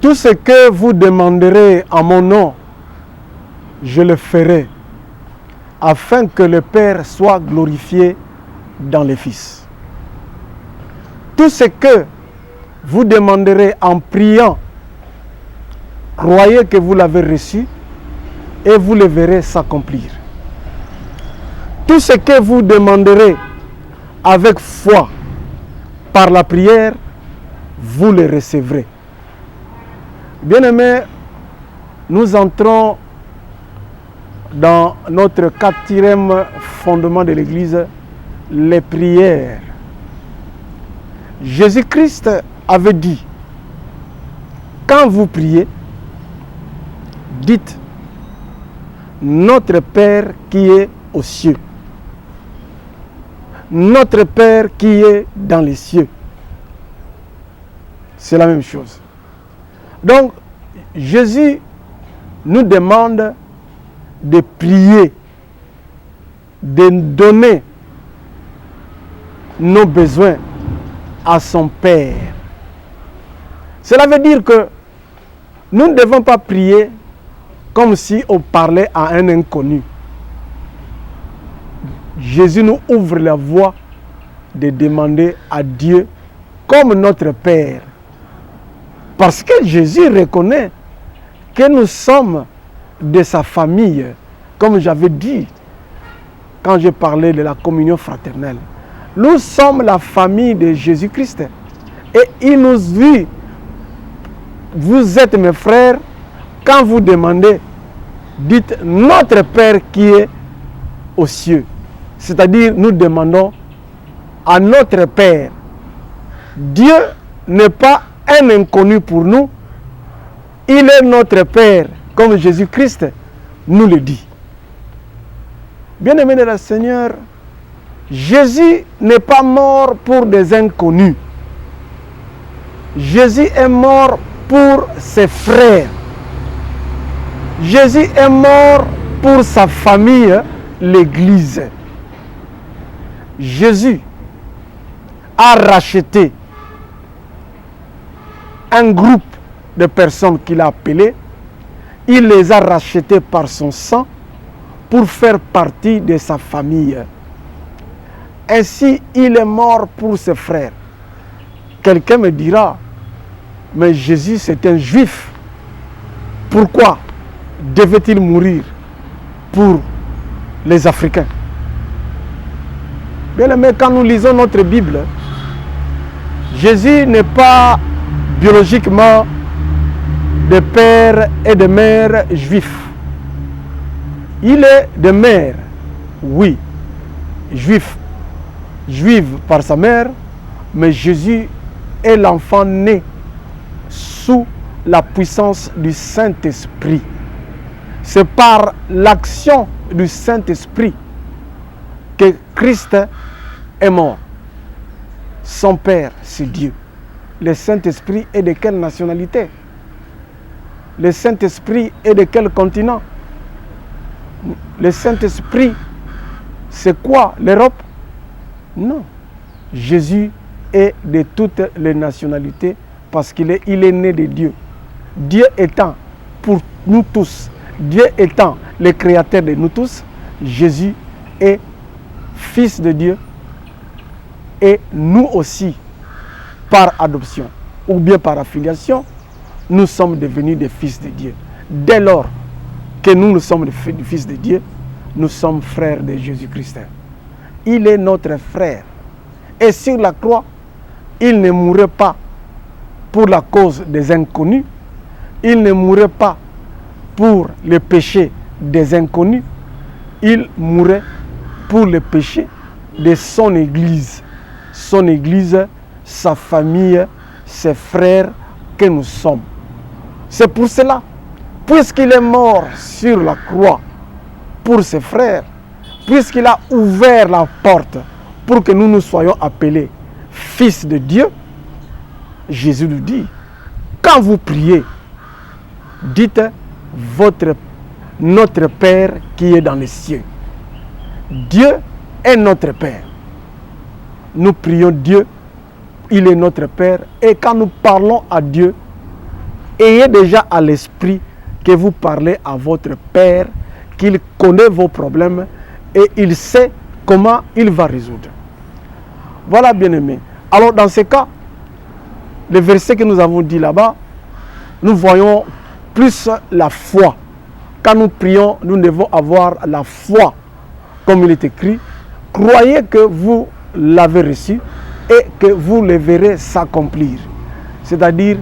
Tout ce que vous demanderez en mon nom, je le ferai, afin que le Père soit glorifié dans les Fils. Tout ce que vous demanderez en priant, croyez que vous l'avez reçu et vous le verrez s'accomplir. Tout ce que vous demanderez avec foi par la prière, vous le recevrez. Bien-aimés, nous entrons dans notre 4e fondement de l'Église, les prières. Jésus-Christ avait dit, quand vous priez, dites, notre Père qui est aux cieux. Notre Père qui est dans les cieux. C'est la même chose. Donc, Jésus nous demande de prier, de donner nos besoins à son Père. Cela veut dire que nous ne devons pas prier comme si on parlait à un inconnu. Jésus nous ouvre la voie de demander à Dieu comme notre Père. Parce que Jésus reconnaît que nous sommes de sa famille, comme j'avais dit quand je parlais de la communion fraternelle. Nous sommes la famille de Jésus-Christ. Et il nous dit, vous êtes mes frères, quand vous demandez, dites notre Père qui est aux cieux. C'est-à-dire, nous demandons à notre Père. Dieu n'est pas un inconnu pour nous. Il est notre Père, comme Jésus-Christ nous le dit. Bien-aimés de le Seigneur, Jésus n'est pas mort pour des inconnus. Jésus est mort pour ses frères. Jésus est mort pour sa famille, l'Église. Jésus a racheté un groupe de personnes qu'il a appelées. Il les a rachetés par son sang pour faire partie de sa famille. Ainsi, il est mort pour ses frères. Quelqu'un me dira, mais Jésus c'est un juif. Pourquoi devait-il mourir pour les Africains? Bien aimé, quand nous lisons notre Bible, Jésus n'est pas biologiquement de père et de mère juifs. Il est de mère, oui, juif, juive par sa mère, mais Jésus est l'enfant né sous la puissance du Saint-Esprit. C'est par l'action du Saint-Esprit que Christ est mort. Son Père, c'est Dieu. Le Saint-Esprit est de quelle nationalité? Le Saint-Esprit est de quel continent? Le Saint-Esprit, c'est quoi? L'Europe? Non. Jésus est de toutes les nationalités parce qu'il est né de Dieu. Dieu étant pour nous tous, Dieu étant le créateur de nous tous, Jésus est fils de Dieu et nous aussi, par adoption ou bien par affiliation, nous sommes devenus des fils de Dieu. Dès lors que nous sommes des fils de Dieu, nous sommes frères de Jésus-Christ. Il est notre frère. Et sur la croix, il ne mourait pas pour la cause des inconnus. Il ne mourait pas pour les péchés des inconnus. Il mourait pour les péchés de son Église. Son Église, sa famille, ses frères que nous sommes. C'est pour cela, puisqu'il est mort sur la croix pour ses frères, puisqu'il a ouvert la porte pour que nous soyons appelés fils de Dieu, Jésus nous dit, quand vous priez, dites notre Père qui est dans les cieux. Dieu est notre Père. Nous prions Dieu il est notre Père. Et quand nous parlons à Dieu, ayez déjà à l'esprit que vous parlez à votre Père, qu'il connaît vos problèmes et il sait comment il va résoudre. Voilà, bien-aimés. Alors, dans ce cas, le verset que nous avons dit là-bas, nous voyons plus la foi. Quand nous prions, nous devons avoir la foi. Comme il est écrit, croyez que vous l'avez reçu et que vous le verrez s'accomplir. C'est-à-dire,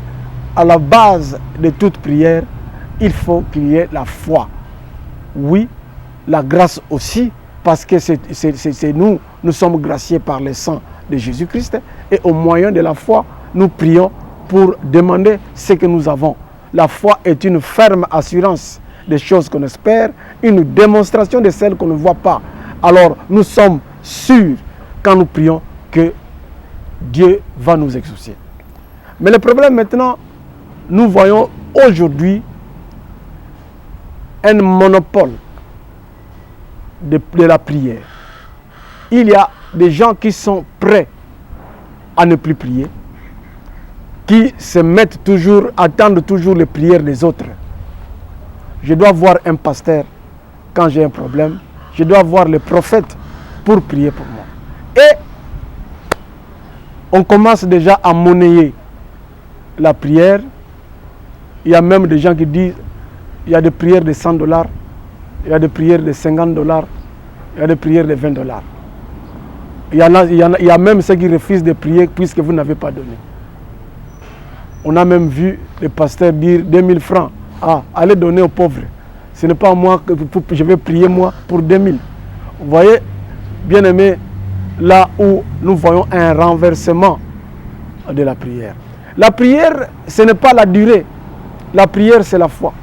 à la base de toute prière, il faut qu'il y ait la foi. Oui, la grâce aussi, parce que c'est nous sommes graciés par le sang de Jésus-Christ. Et au moyen de la foi, nous prions pour demander ce que nous avons. La foi est une ferme assurance des choses qu'on espère, une démonstration de celles qu'on ne voit pas. Alors, nous sommes sûrs, quand nous prions, que Dieu va nous exaucer. Mais le problème maintenant, nous voyons aujourd'hui un monopole de la prière. Il y a des gens qui sont prêts à ne plus prier, qui se mettent toujours, attendent toujours les prières des autres. Je dois voir un pasteur quand j'ai un problème. Je dois voir le prophète pour prier pour moi. Et on commence déjà à monnayer la prière. Il y a même des gens qui disent, il y a des prières de $100, il y a des prières de $50, il y a des prières de $20. Il y a même ceux qui refusent de prier puisque vous n'avez pas donné. On a même vu les pasteurs dire 2000 francs. Ah, allez donner aux pauvres. Ce n'est pas moi que je vais prier moi pour 2000. Vous voyez, bien aimé, là où nous voyons un renversement de la prière. La prière, ce n'est pas la durée. La prière, c'est la foi.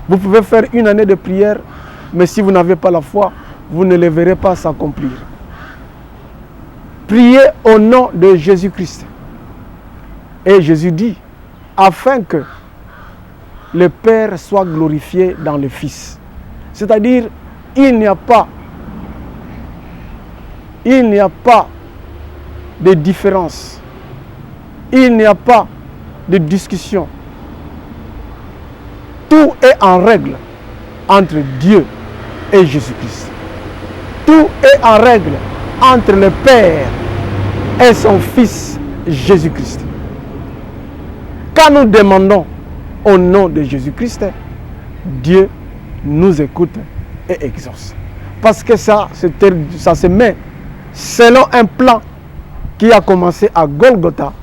Vous pouvez faire une année de prière, mais si vous n'avez pas la foi, vous ne le verrez pas s'accomplir. Priez au nom de Jésus-Christ. Et Jésus dit, afin que le Père soit glorifié dans le Fils. C'est-à-dire, il n'y a pas de différence. Il n'y a pas de discussion. Tout est en règle entre Dieu et Jésus-Christ. Tout est en règle entre le Père et son Fils Jésus-Christ. Quand nous demandons au nom de Jésus-Christ, Dieu nous écoute et exauce. Parce que ça se met selon un plan qui a commencé à Golgotha.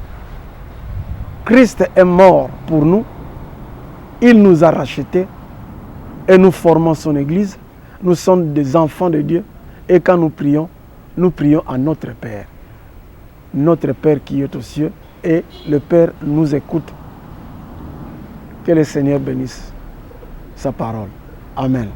Christ est mort pour nous. Il nous a rachetés et nous formons son Église. Nous sommes des enfants de Dieu. Et quand nous prions à notre Père. Notre Père qui est aux cieux. Et le Père nous écoute. Que le Seigneur bénisse sa parole. Amen.